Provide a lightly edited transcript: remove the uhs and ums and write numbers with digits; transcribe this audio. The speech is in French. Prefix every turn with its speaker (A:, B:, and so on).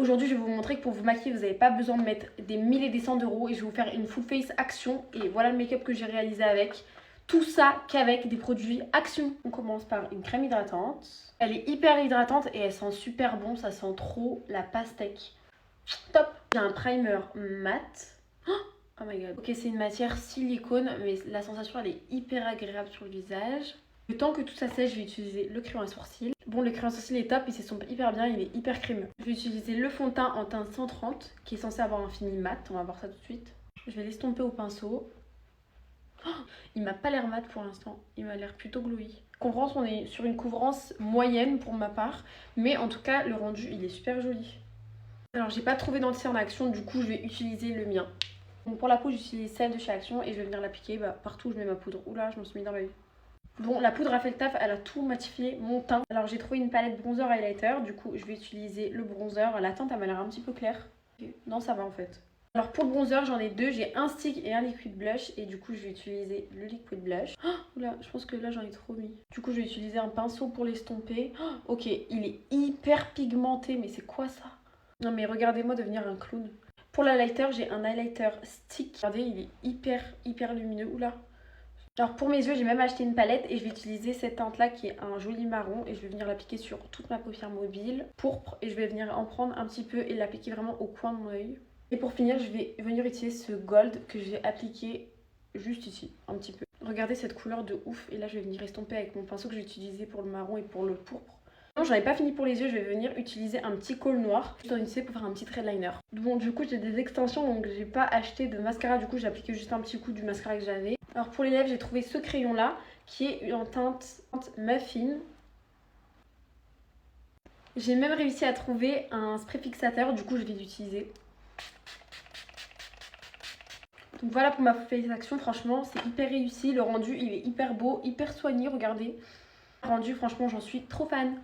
A: aujourd'hui, je vais vous montrer que pour vous maquiller, vous n'avez pas besoin de mettre des 1000 et des cents d'euros. Et je vais vous faire une full face Action. Et voilà le make-up que j'ai réalisé avec. Tout ça qu'avec des produits Action. On commence par une crème hydratante. Elle est hyper hydratante et elle sent super bon. Ça sent trop la pastèque. Top. J'ai un primer mat. Oh my god. Ok, c'est une matière silicone, mais la sensation elle est hyper agréable sur le visage. Le temps que tout ça sèche, je vais utiliser le crayon à sourcils. Bon, le crayon à sourcils est top, il s'estompe hyper bien, il est hyper crémeux. Je vais utiliser le fond de teint en teint 130, qui est censé avoir un fini mat. On va voir ça tout de suite. Je vais l'estomper au pinceau. Oh, il m'a pas l'air mat pour l'instant, il m'a l'air plutôt glowy. Couvrance, on est sur une couvrance moyenne pour ma part, mais en tout cas, le rendu, il est super joli. Alors, j'ai pas trouvé d'anti en Action, du coup, je vais utiliser le mien. Donc pour la peau, j'utilise celle de chez Action et je vais venir l'appliquer partout où je mets ma poudre. Oula, je m'en suis mis dans l'œil. Bon, la poudre a fait le taf, elle a tout matifié mon teint. Alors j'ai trouvé une palette bronzer highlighter, du coup je vais utiliser le bronzer. La teinte elle m'a l'air un petit peu claire. Non, ça va en fait. Alors pour le bronzer, j'en ai deux, j'ai un stick et un liquid blush et du coup je vais utiliser le liquid blush. Oh, oula, je pense que là j'en ai trop mis. Du coup je vais utiliser un pinceau pour l'estomper. Oh, ok, il est hyper pigmenté, mais c'est quoi ça? Non mais regardez-moi devenir un clown. Pour l'highlighter, j'ai un highlighter stick. Regardez, il est hyper lumineux. Oula. Alors pour mes yeux, j'ai même acheté une palette et je vais utiliser cette teinte là qui est un joli marron et je vais venir l'appliquer sur toute ma paupière mobile pourpre et je vais venir en prendre un petit peu et l'appliquer vraiment au coin de mon œil. Et pour finir, je vais venir utiliser ce gold que je vais appliquer juste ici, un petit peu. Regardez cette couleur de ouf et là je vais venir estomper avec mon pinceau que j'ai utilisé pour le marron et pour le pourpre. Non, j'en ai pas fini pour les yeux, je vais venir utiliser un petit col noir juste en utiliser pour faire un petit trait de liner. Bon, du coup, j'ai des extensions donc j'ai pas acheté de mascara, du coup, j'ai appliqué juste un petit coup du mascara que j'avais. Alors pour les lèvres, j'ai trouvé ce crayon là qui est en teinte muffin. J'ai même réussi à trouver un spray fixateur, du coup, je vais l'utiliser. Donc voilà pour ma face Action, franchement, c'est hyper réussi. Le rendu, il est hyper beau, hyper soigné, regardez. Le rendu, franchement, j'en suis trop fan.